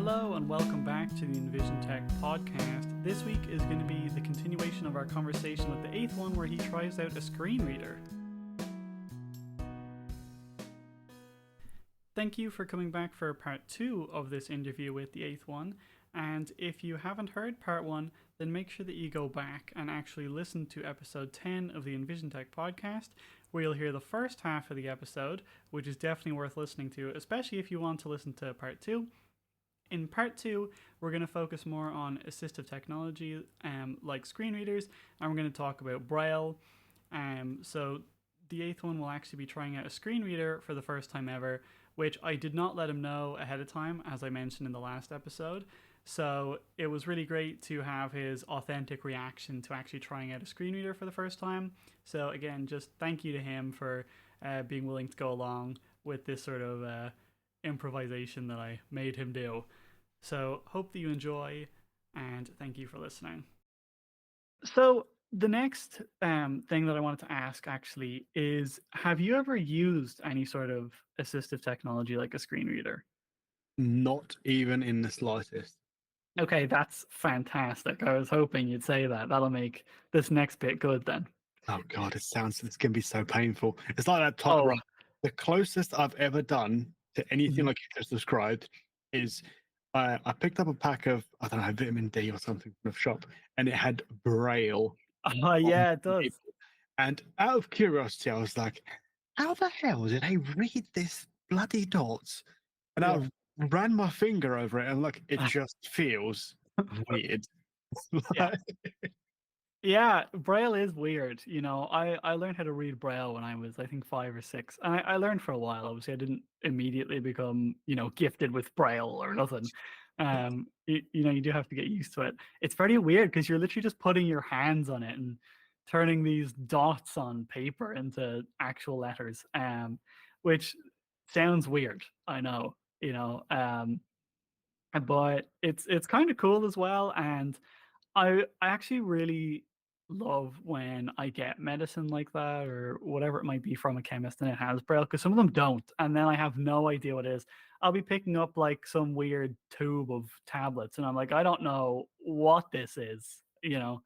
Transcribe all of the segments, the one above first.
Hello and welcome back to the Envisiontech podcast. This week is going to be the continuation of our conversation with the 8thone where he tries out a screen reader. Thank you for coming back for part 2 of this interview with the 8thone. And if you haven't heard part 1, then make sure that you go back and actually listen to episode 10 of the Envisiontech podcast, where you'll hear the first half of the episode, which is definitely worth listening to, especially if you want to listen to part 2. In part 2, we're going to focus more on assistive technology like screen readers, and we're going to talk about Braille. So the 8thone will actually be trying out a screen reader for the first time ever, which I did not let him know ahead of time, as I mentioned in the last episode. So it was really great to have his authentic reaction to actually trying out a screen reader for the first time. So again, just thank you to him for being willing to go along with this sort of improvisation that I made him do. So hope that you enjoy, and thank you for listening. So the next thing that I wanted to ask actually is, have you ever used any sort of assistive technology like a screen reader? Not even in the slightest. Okay, that's fantastic. I was hoping you'd say that. That'll make this next bit good then. Oh God, it's going to be so painful. It's like that typewriter. The closest I've ever done to anything like you just described is I picked up a pack of, I don't know, vitamin D or something from the shop, and it had Braille. Oh yeah, it does. And out of curiosity, I was like, how the hell did they read this bloody dots? And I ran my finger over it, and look, it just feels weird. Yeah, Braille is weird. You know, I learned how to read Braille when I was, I think, 5 or 6. And I learned for a while. Obviously, I didn't immediately become, gifted with Braille or nothing. You do have to get used to it. It's very weird because you're literally just putting your hands on it and turning these dots on paper into actual letters, which sounds weird. I know, but it's kind of cool as well. And I actually really love when I get medicine like that or whatever it might be from a chemist and it has Braille, because some of them don't, and then I have no idea what it is. I'll be picking up like some weird tube of tablets and I'm like, I don't know what this is, so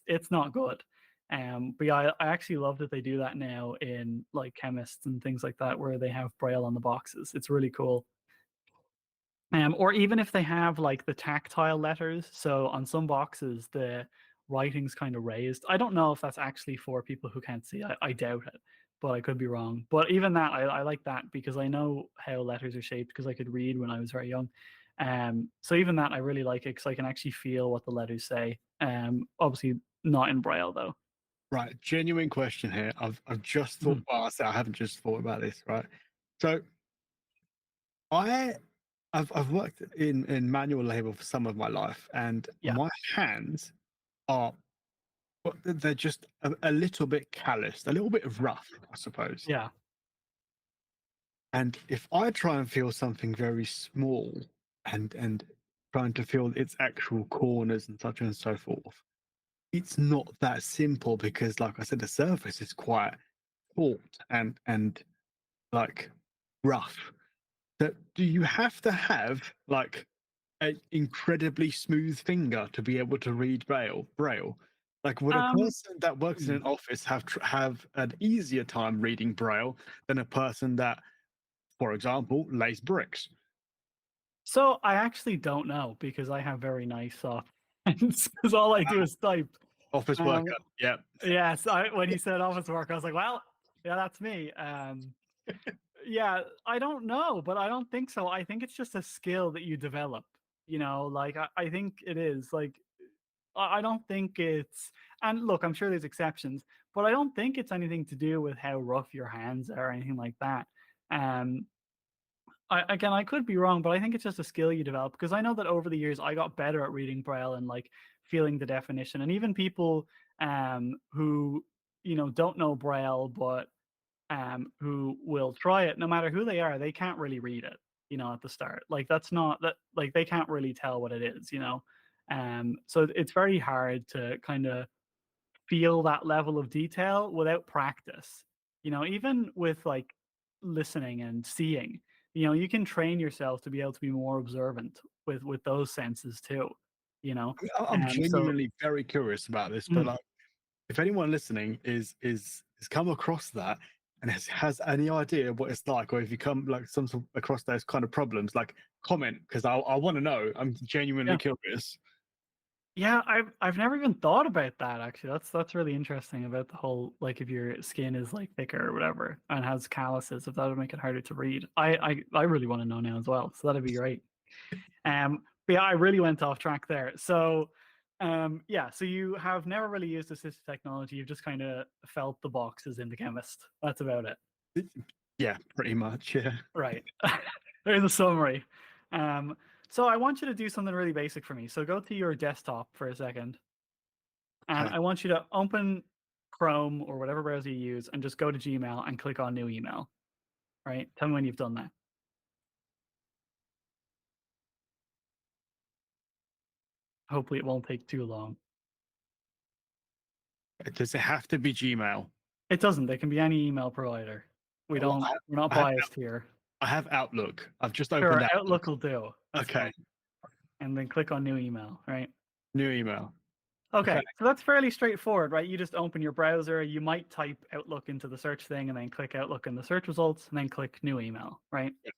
it's not good. But yeah, I actually love that they do that now in like chemists and things like that, where they have Braille on the boxes. It's really cool. Or even if they have like the tactile letters, so on some boxes the writing's kind of raised. I don't know if that's actually for people who can't see. I doubt it, but I could be wrong. But even that, I like that because I know how letters are shaped because I could read when I was very young. So even that, I really like it because I can actually feel what the letters say. Obviously not in Braille though. Right, genuine question here. I've just thought. Well, I haven't just thought about this. Right, so I've worked in manual labor for some of my life, and my hands are, they're just a little bit calloused, a little bit rough, I suppose. Yeah. And if I try and feel something very small and trying to feel its actual corners and such and so forth, it's not that simple because, like I said, the surface is quite taut and like rough. That do you have to have like an incredibly smooth finger to be able to read Braille? Like, would a person that works in an office have an easier time reading Braille than a person that, for example, lays bricks? So I actually don't know because I have very nice soft hands because all I do is type. Office worker, yeah. Yes, when you said office worker, I was like, well, yeah, that's me. Yeah, I don't know, but I don't think so. I think it's just a skill that you develop. Like I think it is. Like I don't think it's. And look, I'm sure there's exceptions, but I don't think it's anything to do with how rough your hands are or anything like that. I could be wrong, but I think it's just a skill you develop because I know that over the years I got better at reading Braille and like feeling the definition. And even people who don't know Braille but who will try it, no matter who they are, they can't really read it, at the start. Like that's not that, like they can't really tell what it is, so it's very hard to kind of feel that level of detail without practice. Even with like listening and seeing, you can train yourself to be able to be more observant with those senses too, you know. I'm And so, genuinely very curious about this, but mm, like, if anyone listening is come across that and has any idea what it's like, or if you come like across those kind of problems, like comment because I want to know. I'm genuinely yeah. curious. Yeah, I've never even thought about that actually. That's really interesting about the whole like if your skin is like thicker or whatever and has calluses, if that would make it harder to read. I really want to know now as well. So that'd be great. But yeah, I really went off track there. So yeah, so you have never really used assistive technology. You've just kind of felt the boxes in the chemist. That's about it. Yeah, pretty much. Yeah. Right. There's a summary. Um, so I want you to do something really basic for me. So go to your desktop for a second. And Okay. I want you to open Chrome or whatever browser you use and just go to Gmail and click on new email. Right? Tell me when you've done that. Hopefully it won't take too long. Does it have to be Gmail? It doesn't. It can be any email provider. Well, We're not I have, biased here. I have Outlook. I've just Sure, opened Outlook. Outlook will do. That's Okay. fine. And then click on new email, right? New email. Okay. Okay, so that's fairly straightforward, right? You just open your browser, you might type Outlook into the search thing and then click Outlook in the search results and then click new email, right? Yeah.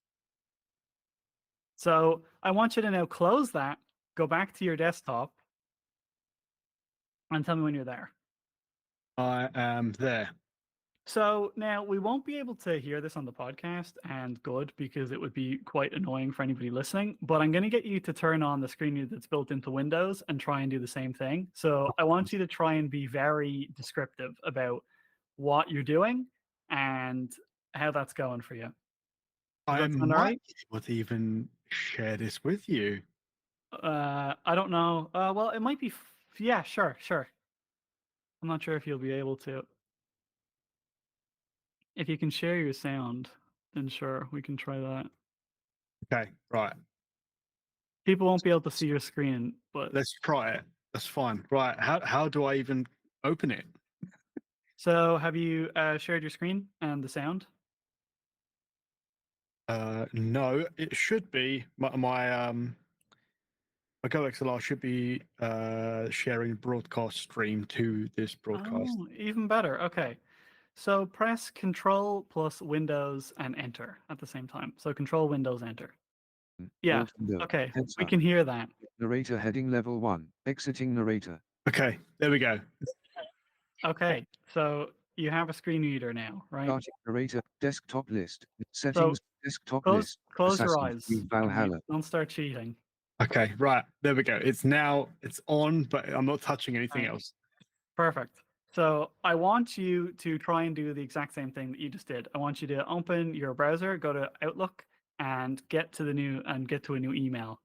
So I want you to now close that, go back to your desktop, and tell me when you're there. I am there. So now we won't be able to hear this on the podcast, and good because it would be quite annoying for anybody listening. But I'm going to get you to turn on the screen reader that's built into Windows and try and do the same thing. So I want you to try and be very descriptive about what you're doing and how that's going for you. Does I that sound all might right? be able to even share this with you. I don't know. Well, it might be. Yeah, sure, sure. I'm not sure if you'll be able to. If you can share your sound, then sure, we can try that. Okay, right. People won't be able to see your screen, but Let's try it. That's fine. Right. How do I even open it? so have you shared your screen and the sound? No, it should be my GoXLR should be sharing broadcast stream to this broadcast. Oh, even better. Okay. So press Control plus Windows and Enter at the same time. So Control Windows Enter. Yeah. Alt window. Okay. We Headset. can hear that. Narrator heading level 1. Exiting narrator. Okay, there we go. Okay. So you have a screen reader now, right? Starting narrator. Desktop list. Settings. Desktop Close list. close your Assassin's eyes. Creed All right, Valhalla. don't start cheating. Okay, right. There we go. It's on, but I'm not touching anything Right. else. Perfect. So I want you to try and do the exact same thing that you just did. I want you to open your browser, go to Outlook, and get to a new email.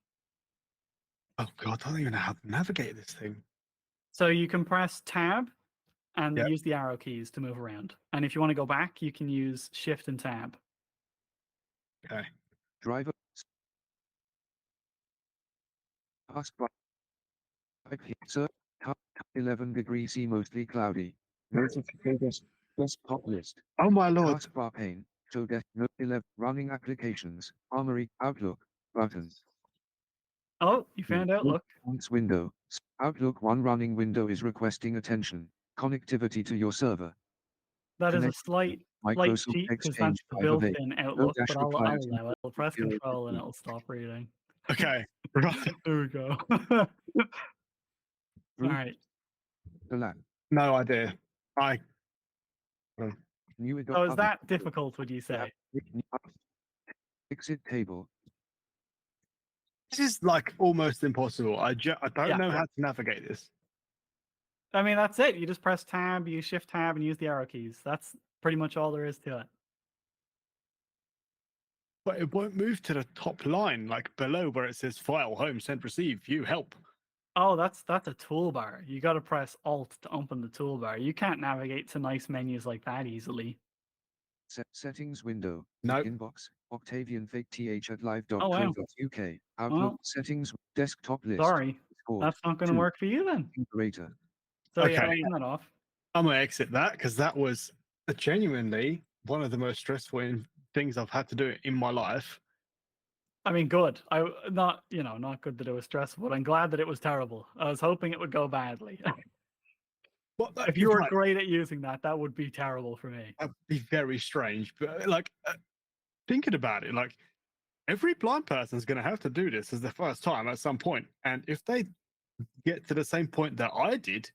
Oh god, I don't even know how to navigate this thing. So you can press Tab and Yeah. use the arrow keys to move around. And if you want to go back, you can use Shift and Tab. Okay. Driver. Taskbar. Sir. 11 degrees C mostly cloudy. Notifications. Desktop list. Oh my lord. Taskbar pane. Show desk. No 11. Running applications. Armory. Outlook. Button. Oh, you found Outlook. Once window. Outlook 1 running window is requesting attention. Connectivity to your server. That is a Connect slight Microsoft cheat because Exchange that's the 5 of 8. built-in No Outlook, dash but I'll required. allow it. I'll press 0 Control and 15. it'll stop reading. Okay. Right. There we go. All right. The lab. No idea. New So is that difficult, would you say? Exit table. This is like almost impossible. I don't Yeah. know how to navigate this. I mean, that's it. You just press Tab, you Shift Tab, and use the arrow keys. That's pretty much all there is to it. But it won't move to the top line, like below where it says file, home, send, receive, view, help. Oh, that's a toolbar. You got to press Alt to open the toolbar. You can't navigate to nice menus like that easily. Settings window. Nope. Inbox. Octavian fake th at Oh, wow. live.co.uk. Outlook. Well, Settings. Desktop list. sorry. Discord. That's not going to 2. work for you then. Narrator. So yeah, Okay. turn that off. I'm gonna exit that because that was genuinely one of the most stressful things I've had to do in my life. I mean, good. Not, not good that it was stressful, but I'm glad that it was terrible. I was hoping it would go badly. Well, If you you're were right. great at using that, that would be terrible for me. That'd be very strange. But like thinking about it, like every blind person is going to have to do this as the first time at some point, and if they get to the same point that I did,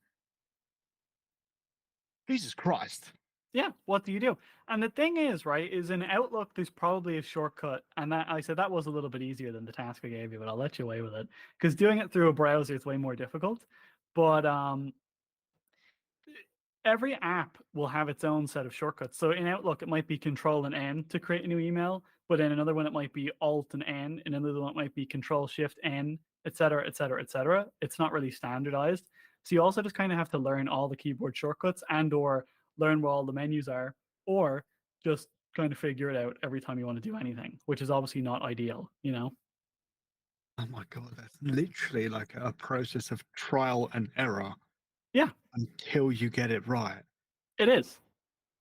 Jesus Christ. Yeah, what do you do? And the thing is, right, is in Outlook, there's probably a shortcut. And that I said that was a little bit easier than the task I gave you, but I'll let you away with it. Because doing it through a browser is way more difficult. But every app will have its own set of shortcuts. So in Outlook, it might be Control and N to create a new email, but in another one, it might be Alt and N, and another one it might be Control Shift N, et cetera, et cetera, et cetera. It's not really standardized. So you also just kind of have to learn all the keyboard shortcuts and or learn where all the menus are, or just kind of figure it out every time you want to do anything, which is obviously not ideal, Oh my God, that's literally like a process of trial and error. Yeah. Until you get it right. It is.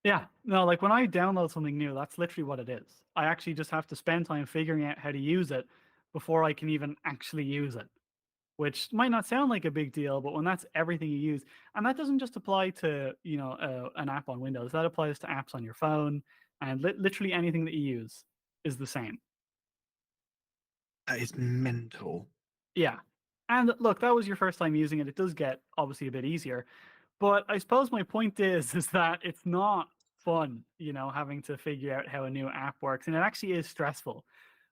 Yeah. No, like when I download something new, that's literally what it is. I actually just have to spend time figuring out how to use it before I can even actually use it, which might not sound like a big deal, but when that's everything you use, and that doesn't just apply to, an app on Windows, that applies to apps on your phone, and literally anything that you use is the same. That is mental. Yeah. And look, that was your first time using it. It does get obviously a bit easier. But I suppose my point is that it's not fun, having to figure out how a new app works, and it actually is stressful.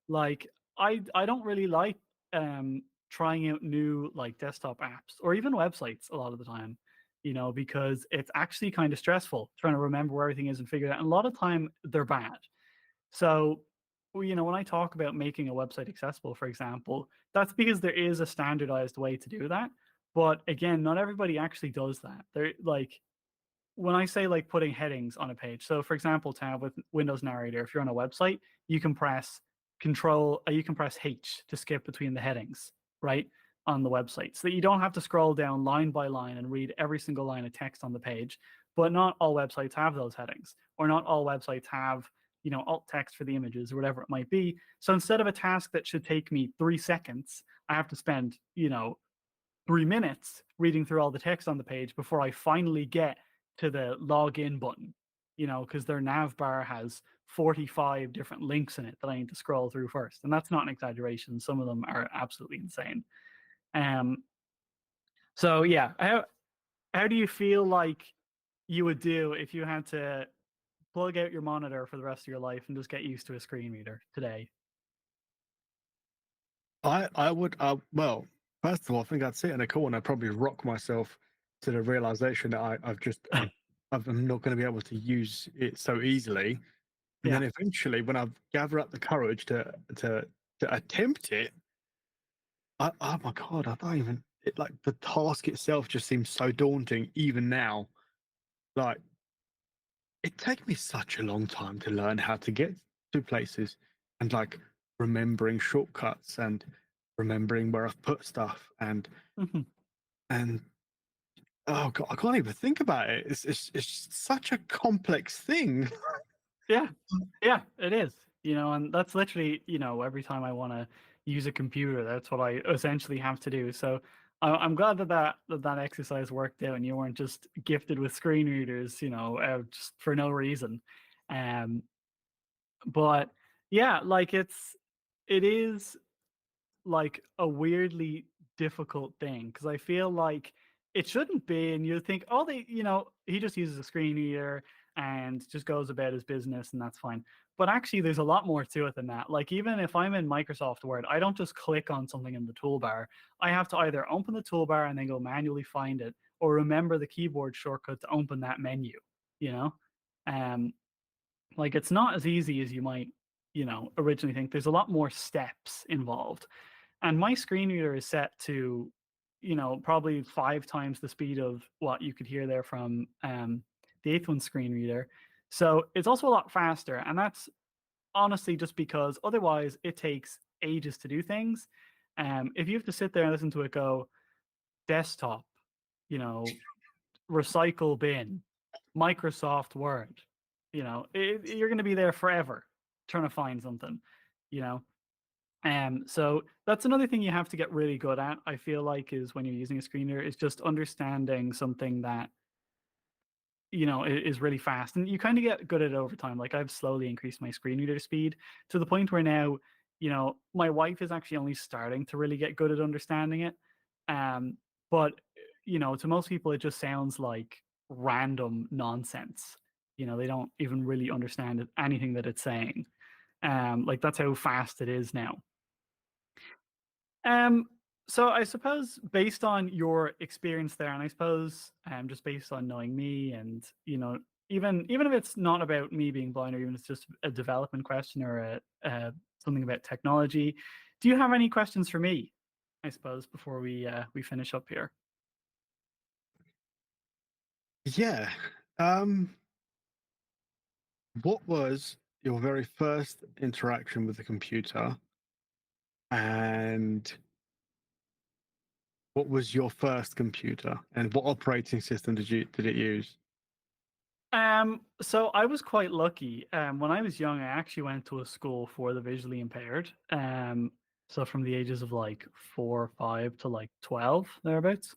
Like I don't really like trying out new like desktop apps or even websites a lot of the time, because it's actually kind of stressful trying to remember where everything is and figure it out. And a lot of time they're bad. So, when I talk about making a website accessible, for example, that's because there is a standardized way to do that. But again, not everybody actually does that. They're like, when I say like putting headings on a page. So, for example, Tab with Windows Narrator, if you're on a website, you can press you can press H to skip between the headings, right, on the website, so that you don't have to scroll down line by line and read every single line of text on the page. But not all websites have those headings, or not all websites have alt text for the images or whatever it might be. So instead of a task that should take me 3 seconds, I have to spend 3 minutes reading through all the text on the page before I finally get to the login button, because their nav bar has 45 different links in it that I need to scroll through first. And that's not an exaggeration. Some of them are absolutely insane. So yeah, how do you feel like you would do if you had to plug out your monitor for the rest of your life and just get used to a screen reader today? I would well, first of all, I think I'd sit in a corner, probably rock myself to the realization that I'm not going to be able to use it so easily. And Yeah. then eventually, when I've gathered up the courage to attempt it, oh my God, I don't even like the task itself just seems so daunting even now. Like it takes me such a long time to learn how to get to places and like remembering shortcuts and remembering where I've put stuff Mhm. and oh God, I can't even think about it. It's such a complex thing. Yeah. Yeah, it is. And that's literally, every time I want to use a computer, that's what I essentially have to do. So I'm glad that exercise worked out and you weren't just gifted with screen readers, just for no reason. Um, but yeah, like it is like a weirdly difficult thing because I feel like it shouldn't be, and you think, oh, he just uses a screen reader and just goes about his business, and that's fine. But actually, there's a lot more to it than that. Like even if I'm in Microsoft Word, I don't just click on something in the toolbar. I have to either open the toolbar and then go manually find it, or remember the keyboard shortcut to open that menu. You know, um, like it's not as easy as you might, originally think. There's a lot more steps involved. And my screen reader is set to, probably 5 times the speed of what you could hear there from the 8thone screen reader. So it's also a lot faster. And that's honestly just because otherwise it takes ages to do things. If you have to sit there and listen to it go, desktop, recycle bin, Microsoft Word, you're going to be there forever trying to find something, you know. So that's another thing you have to get really good at, I feel like, is when you're using a screen reader, is just understanding something that is really fast, and you kind of get good at it over time. Like I've slowly increased my screen reader speed to the point where now, my wife is actually only starting to really get good at understanding it. Um, but to most people, it just sounds like random nonsense. They don't even really understand anything that it's saying. Like that's how fast it is now. Um, so I suppose based on your experience there, and I suppose just based on knowing me, and even if it's not about me being blind, or even if it's just a development question or something about technology, do you have any questions for me? I suppose before we finish up here. Yeah. What was your very first interaction with the computer, and what was your first computer, and what operating system did it use? So I was quite lucky. When I was young, I actually went to a school for the visually impaired. So from the ages of like 4 or 5 to like 12, thereabouts.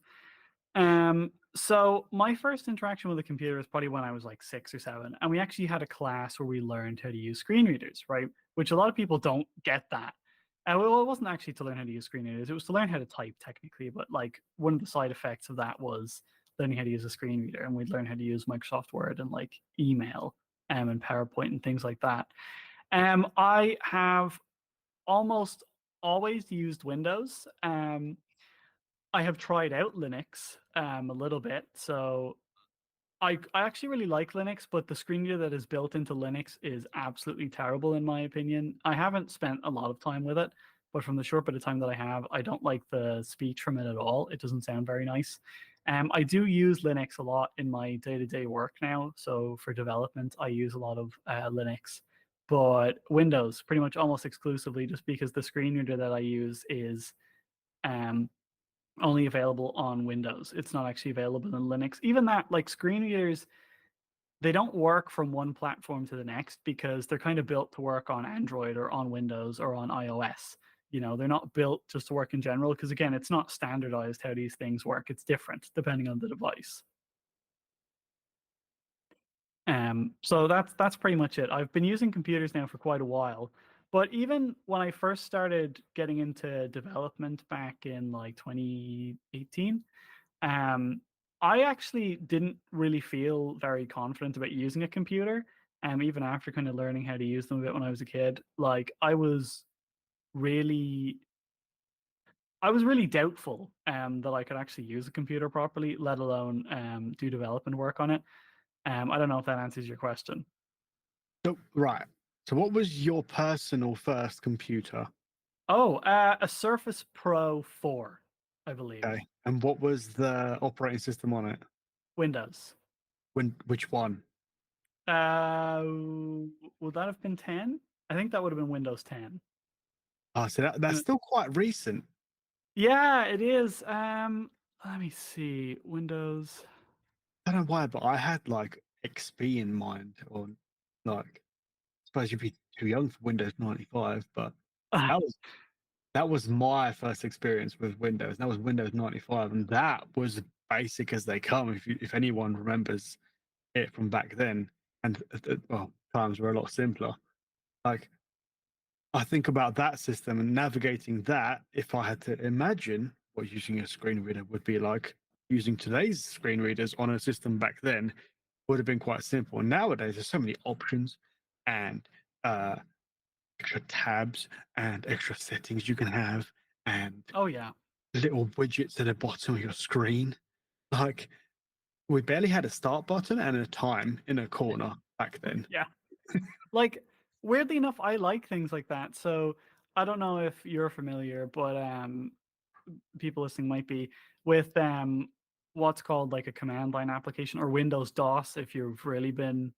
So my first interaction with a computer was probably when I was like 6 or 7, and we actually had a class where we learned how to use screen readers, right? Which a lot of people don't get that. Well, it wasn't actually to learn how to use screen readers; it was to learn how to type technically. But like one of the side effects of that was learning how to use a screen reader, and we'd learn how to use Microsoft Word and like email, and PowerPoint and things like that. I have almost always used Windows. I have tried out Linux a little bit. So I actually really like Linux, but the screen reader that is built into Linux is absolutely terrible in my opinion. I haven't spent a lot of time with it, but from the short bit of time that I have, I don't like the speech from it at all. It doesn't sound very nice. I do use Linux a lot in my day-to-day work now. So for development, I use a lot of Linux, but Windows pretty much almost exclusively, just because the screen reader that I use is um, only available on Windows. It's not actually available in Linux. Even that, like screen readers, they don't work from one platform to the next because they're kind of built to work on Android or on Windows or on iOS. They're not built just to work in general because, again, it's not standardized how these things work. It's different depending on the device. So that's pretty much it. I've been using computers now for quite a while, but even when I first started getting into development back in like 2018, um, I actually didn't really feel very confident about using a computer. Even after kind of learning how to use them a bit when I was a kid, like really, I was really doubtful that I could actually use a computer properly, let alone do development work on it. I don't know if that answers your question. So, right. So, what was your personal first computer? Oh, a Surface Pro 4, I believe. Okay. And what was the operating system on it? Windows. Which one? Uh, would that have been 10? I think that would have been Windows 10. Oh, so that's Uh, still quite recent. Yeah, it is. Let me see. Windows. I don't know why, but I had like XP in mind, or like, I suppose you'd be too young for Windows 95, but that was that was my first experience with Windows. That was Windows 95, and that was basic as they come. If anyone remembers it from back then, and well, times were a lot simpler. Like, I think about that system and navigating that. If I had to imagine what using a screen reader would be like, using today's screen readers on a system back then would have been quite simple. Nowadays, there's so many options and uh, extra tabs and extra settings you can have, and Oh yeah. little widgets at the bottom of your screen. Like, we barely had a start button and a time in a corner back then. Yeah. Like weirdly enough, I like things like that. So I don't know if you're familiar, but people listening might be with what's called like a command line application, or Windows DOS if you've really been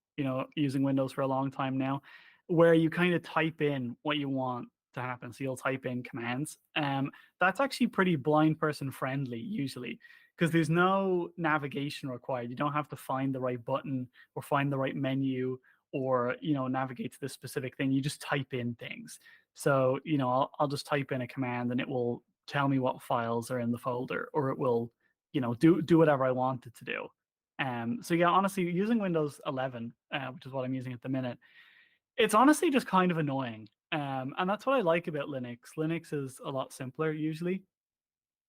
using Windows for a long time now, where you kind of type in what you want to happen. So you'll type in commands. That's actually pretty blind person friendly usually, because there's no navigation required. You don't have to find the right button or find the right menu or navigate to this specific thing, you just type in things. So I'll just type in a command and it will tell me what files are in the folder, or it will do whatever I want it to do. So yeah, honestly, using Windows 11, which is what I'm using at the minute, it's honestly just kind of annoying. And that's what I like about Linux. Linux is a lot simpler usually,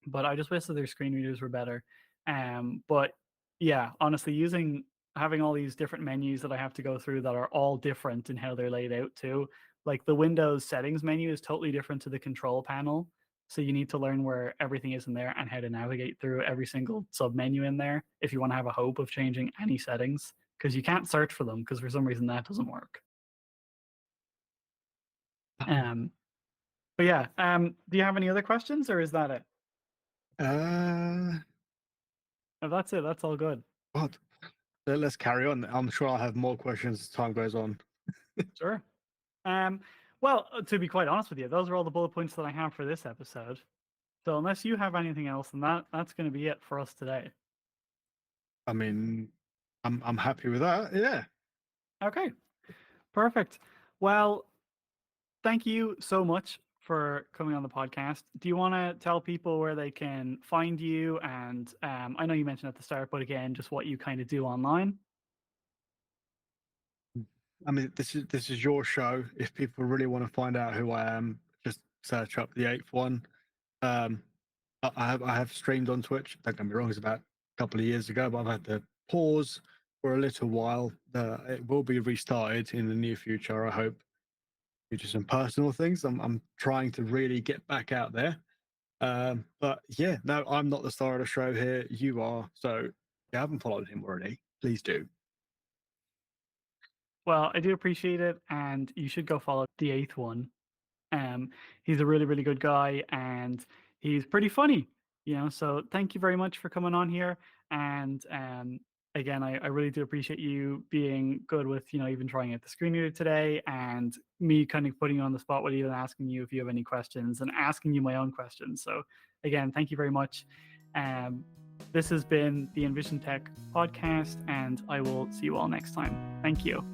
but I just wish that their screen readers were better. But yeah, honestly, having all these different menus that I have to go through that are all different in how they're laid out too. Like the Windows settings menu is totally different to the control panel. So you need to learn where everything is in there and how to navigate through every single sub menu in there if you want to have a hope of changing any settings, because you can't search for them because for some reason that doesn't work. But yeah, do you have any other questions, or is that it? If that's it, that's all good. What? Let's carry on. I'm sure I'll have more questions as time goes on. Sure. Well, to be quite honest with you, those are all the bullet points that I have for this episode. So unless you have anything else, then that's going to be it for us today. I mean, I'm happy with that. Yeah. Okay. Perfect. Well, thank you so much for coming on the podcast. Do you want to tell people where they can find you? And I know you mentioned at the start, but again, just what you kind of do online. I mean, this is your show. If people really want to find out who I am, just search up The8thone. I have streamed on Twitch. Don't get me wrong, it's about a couple of years ago, but I've had to pause for a little while. It will be restarted in the near future, I hope, due to some personal things. I'm trying to really get back out there. But yeah, no, I'm not the star of the show here. You are. So if you haven't followed him already, please do. Well, I do appreciate it, and you should go follow The8thone. He's a really, really good guy, and he's pretty funny, so thank you very much for coming on here. And again, I really do appreciate you being good with, even trying out the screen reader today, and me kind of putting you on the spot with you and asking you if you have any questions and asking you my own questions. So again, thank you very much. This has been the Envisiontech podcast, and I will see you all next time. Thank you.